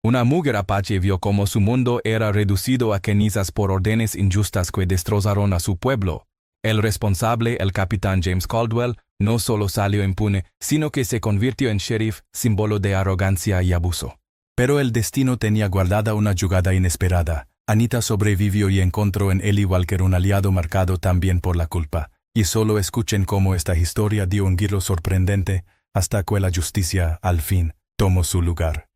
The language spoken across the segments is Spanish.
Una mujer apache vio cómo su mundo era reducido a cenizas por órdenes injustas que destrozaron a su pueblo. El responsable, el capitán James Caldwell, no solo salió impune, sino que se convirtió en sheriff, símbolo de arrogancia y abuso. Pero el destino tenía guardada una jugada inesperada. Anita sobrevivió y encontró en Ellie Walker un aliado marcado también por la culpa. Y solo escuchen cómo esta historia dio un giro sorprendente hasta que la justicia, al fin, tomó su lugar.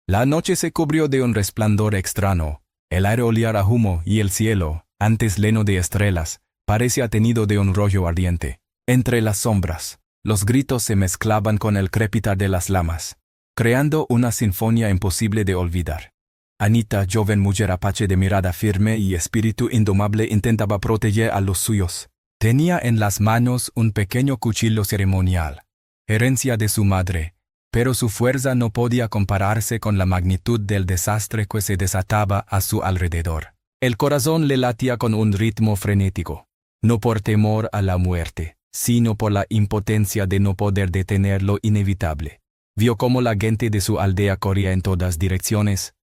La noche se cubrió de un resplandor extraño. El aire olía a humo y el cielo, antes lleno de estrellas, parecía teñido de un rollo ardiente. Entre las sombras, los gritos se mezclaban con el crepitar de las llamas, creando una sinfonía imposible de olvidar. Anita, joven mujer apache de mirada firme y espíritu indomable, intentaba proteger a los suyos. Tenía en las manos un pequeño cuchillo ceremonial, herencia de su madre, pero su fuerza no podía compararse con la magnitud del desastre que se desataba a su alrededor. El corazón le latía con un ritmo frenético, no por temor a la muerte, sino por la impotencia de no poder detener lo inevitable. Vio cómo la gente de su aldea corría en todas direcciones,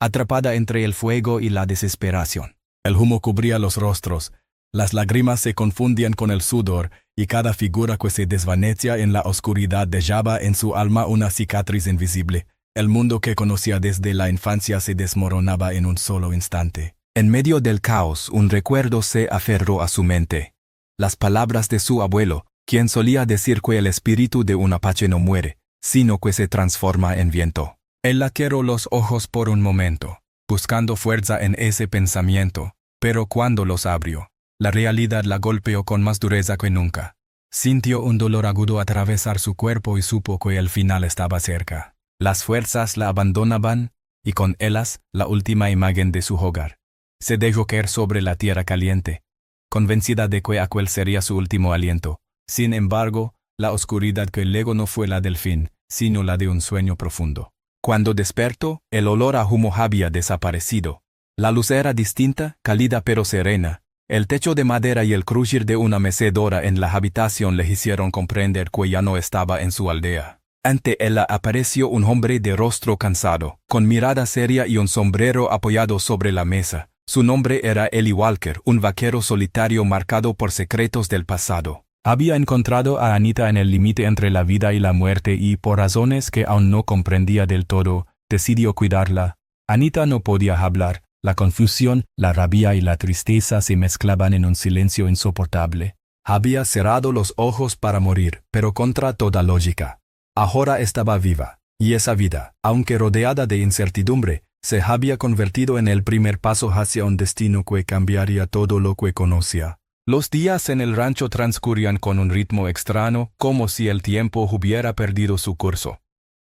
atrapada entre el fuego y la desesperación. El humo cubría los rostros, las lágrimas se confundían con el sudor, y cada figura que se desvanecía en la oscuridad dejaba en su alma una cicatriz invisible. El mundo que conocía desde la infancia se desmoronaba en un solo instante. En medio del caos, un recuerdo se aferró a su mente. Las palabras de su abuelo, quien solía decir que el espíritu de un apache no muere, sino que se transforma en viento. Él cerró los ojos por un momento, buscando fuerza en ese pensamiento, pero cuando los abrió, la realidad la golpeó con más dureza que nunca. Sintió un dolor agudo atravesar su cuerpo y supo que el final estaba cerca. Las fuerzas la abandonaban, y con ellas la última imagen de su hogar. Se dejó caer sobre la tierra caliente, convencida de que aquel sería su último aliento. Sin embargo, la oscuridad que luego no fue la del fin, sino la de un sueño profundo. Cuando despertó, el olor a humo había desaparecido. La luz era distinta, cálida pero serena. El techo de madera y el crujir de una mecedora en la habitación le hicieron comprender que ya no estaba en su aldea. Ante ella apareció un hombre de rostro cansado, con mirada seria y un sombrero apoyado sobre la mesa. Su nombre era Ellie Walker, un vaquero solitario marcado por secretos del pasado. Había encontrado a Anita en el límite entre la vida y la muerte y, por razones que aún no comprendía del todo, decidió cuidarla. Anita no podía hablar. La confusión, la rabia y la tristeza se mezclaban en un silencio insoportable. Había cerrado los ojos para morir, pero contra toda lógica. Ahora estaba viva, y esa vida, aunque rodeada de incertidumbre, se había convertido en el primer paso hacia un destino que cambiaría todo lo que conocía. Los días en el rancho transcurrían con un ritmo extraño, como si el tiempo hubiera perdido su curso.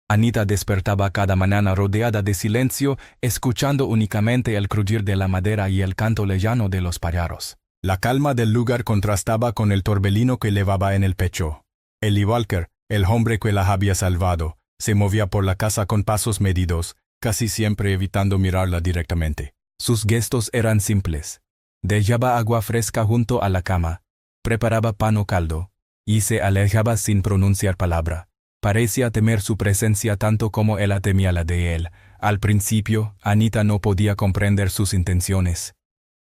Anita despertaba cada mañana rodeada de silencio, escuchando únicamente el crujir de la madera y el canto lejano de los pájaros. La calma del lugar contrastaba con el torbellino que levaba en el pecho. Ellie Walker, el hombre que la había salvado, se movía por la casa con pasos medidos, casi siempre evitando mirarla directamente. Sus gestos eran simples. Dejaba agua fresca junto a la cama, preparaba pan o caldo, y se alejaba sin pronunciar palabra. Parecía temer su presencia tanto como ella temía la de él. Al principio, Anita no podía comprender sus intenciones.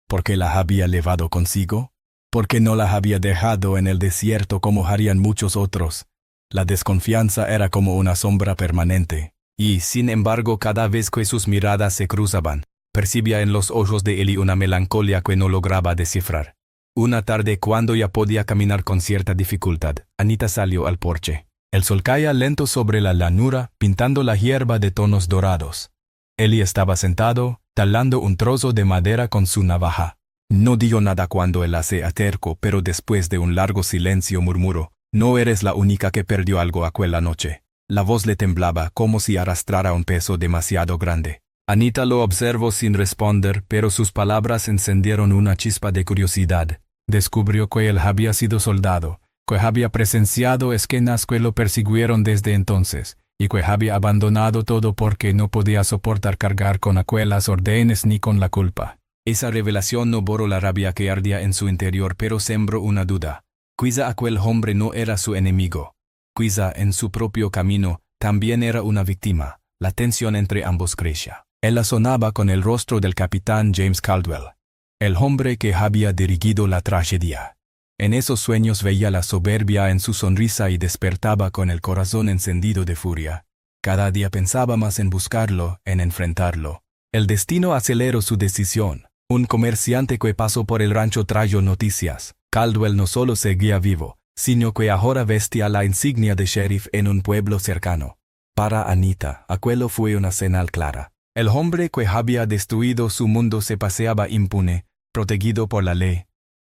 ¿Por qué la había llevado consigo? ¿Por qué no la había dejado en el desierto como harían muchos otros? La desconfianza era como una sombra permanente. Y, sin embargo, cada vez que sus miradas se cruzaban, percibía en los ojos de Ellie una melancolía que no lograba descifrar. Una tarde, cuando ya podía caminar con cierta dificultad, Anita salió al porche. El sol caía lento sobre la llanura, pintando la hierba de tonos dorados. Ellie estaba sentado, talando un trozo de madera con su navaja. No dijo nada cuando él se acercó, pero después de un largo silencio murmuró: «No eres la única que perdió algo aquella noche». La voz le temblaba, como si arrastrara un peso demasiado grande. Anita lo observó sin responder, pero sus palabras encendieron una chispa de curiosidad. Descubrió que él había sido soldado, que había presenciado escenas que lo persiguieron desde entonces, y que había abandonado todo porque no podía soportar cargar con aquellas órdenes ni con la culpa. Esa revelación no borró la rabia que ardía en su interior, pero sembró una duda. Quizá aquel hombre no era su enemigo. Quizá en su propio camino también era una víctima, La tensión entre ambos crecía. Ella sonaba con el rostro del capitán James Caldwell, el hombre que había dirigido la tragedia. En esos sueños veía la soberbia en su sonrisa y despertaba con el corazón encendido de furia. Cada día pensaba más en buscarlo, en enfrentarlo. El destino aceleró su decisión. Un comerciante que pasó por el rancho trajo noticias. Caldwell no solo seguía vivo, sino que ahora vestía la insignia de sheriff en un pueblo cercano. Para Anita, aquello fue una señal clara. El hombre que había destruido su mundo se paseaba impune, protegido por la ley.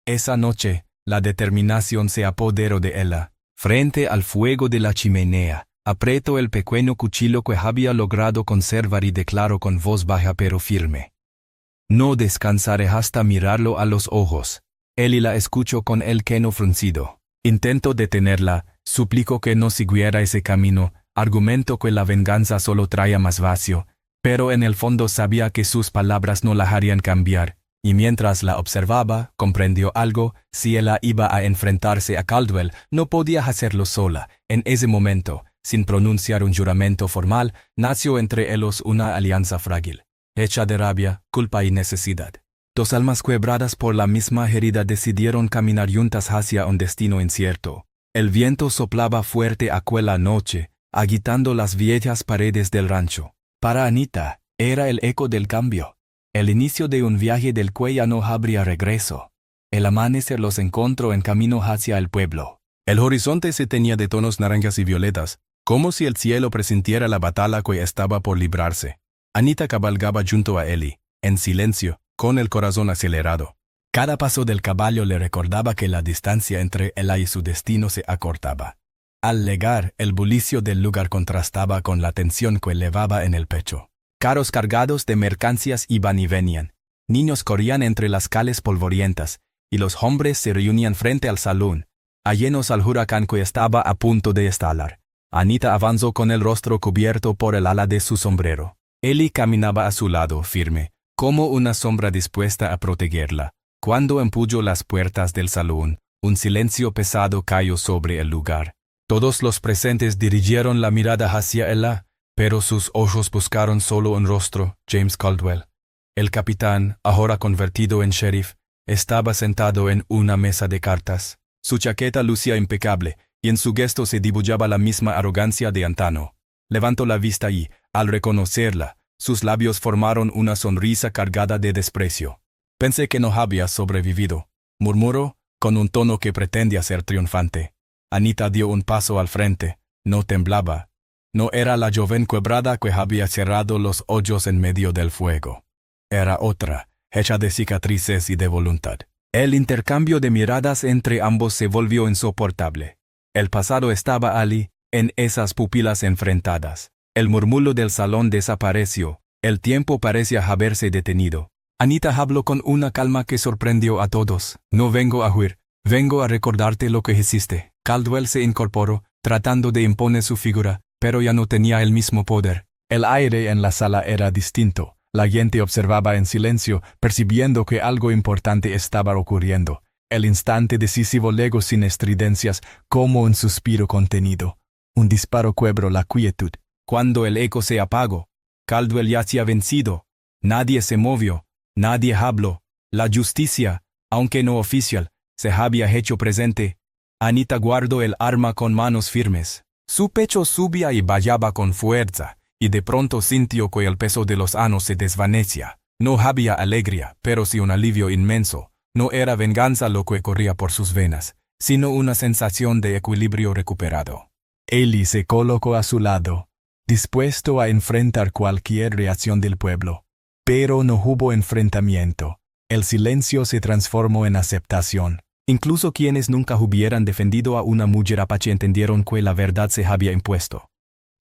Esa noche, la determinación se apoderó de ella. Frente al fuego de la chimenea, apretó el pequeño cuchillo que había logrado conservar y declaró con voz baja pero firme: «No descansaré hasta mirarlo a los ojos». Él la escuchó con el ceño fruncido. Intentó detenerla, suplicó que no siguiera ese camino, argumentó que la venganza solo traía más vacío, pero en el fondo sabía que sus palabras no la harían cambiar. Y mientras la observaba, comprendió algo: si ella iba a enfrentarse a Caldwell, no podía hacerlo sola. En ese momento, sin pronunciar un juramento formal, nació entre ellos una alianza frágil, hecha de rabia, culpa y necesidad. Dos almas quebradas por la misma herida decidieron caminar juntas hacia un destino incierto. El viento soplaba fuerte aquella noche, agitando las viejas paredes del rancho. Para Anita, era el eco del cambio. El inicio de un viaje del que ya no habría regreso. El amanecer los encontró en camino hacia el pueblo. El horizonte se teñía de tonos naranjas y violetas, como si el cielo presintiera la batalla que estaba por librarse. Anita cabalgaba junto a Ellie, en silencio, con el corazón acelerado. Cada paso del caballo le recordaba que la distancia entre ella y su destino se acortaba. Al llegar, el bullicio del lugar contrastaba con la tensión que elevaba en el pecho. Carros cargados de mercancías iban y venían. Niños corrían entre las calles polvorientas, y los hombres se reunían frente al salón, allenos al huracán que estaba a punto de estallar. Anita avanzó con el rostro cubierto por el ala de su sombrero. Ellie caminaba a su lado, firme, como una sombra dispuesta a protegerla. Cuando empujó las puertas del salón, un silencio pesado cayó sobre el lugar. Todos los presentes dirigieron la mirada hacia ella, pero sus ojos buscaron solo un rostro: James Caldwell. El capitán, ahora convertido en sheriff, estaba sentado en una mesa de cartas. Su chaqueta lucía impecable, y en su gesto se dibujaba la misma arrogancia de antaño. Levantó la vista y, al reconocerla, sus labios formaron una sonrisa cargada de desprecio. «Pensé que no había sobrevivido», murmuró, con un tono que pretendía ser triunfante. Anita dio un paso al frente. No temblaba. No era la joven quebrada que había cerrado los hoyos en medio del fuego. Era otra, hecha de cicatrices y de voluntad. El intercambio de miradas entre ambos se volvió insoportable. El pasado estaba allí, en esas pupilas enfrentadas. El murmullo del salón desapareció. El tiempo parecía haberse detenido. Anita habló con una calma que sorprendió a todos. «No vengo a huir, vengo a recordarte lo que hiciste». Caldwell se incorporó, tratando de imponer su figura, pero ya no tenía el mismo poder. El aire en la sala era distinto. La gente observaba en silencio, percibiendo que algo importante estaba ocurriendo. El instante decisivo llegó sin estridencias, como un suspiro contenido. Un disparo quebró la quietud. Cuando el eco se apagó, Caldwell yacía vencido. Nadie se movió, nadie habló. La justicia, aunque no oficial, se había hecho presente. Anita guardó el arma con manos firmes. Su pecho subía y vallaba con fuerza, y de pronto sintió que el peso de los años se desvanecía. No había alegría, pero sí un alivio inmenso. No era venganza lo que corría por sus venas, sino una sensación de equilibrio recuperado. Ellie se colocó a su lado, dispuesto a enfrentar cualquier reacción del pueblo. Pero no hubo enfrentamiento. El silencio se transformó en aceptación. Incluso quienes nunca hubieran defendido a una mujer apache entendieron que la verdad se había impuesto.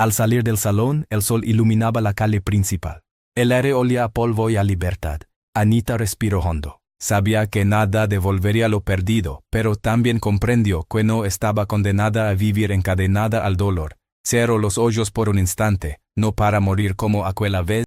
Al salir del salón, el sol iluminaba la calle principal. El aire olía a polvo y a libertad. Anita respiró hondo. Sabía que nada devolvería lo perdido, pero también comprendió que no estaba condenada a vivir encadenada al dolor. Cerró los ojos por un instante, no para morir como aquella vez,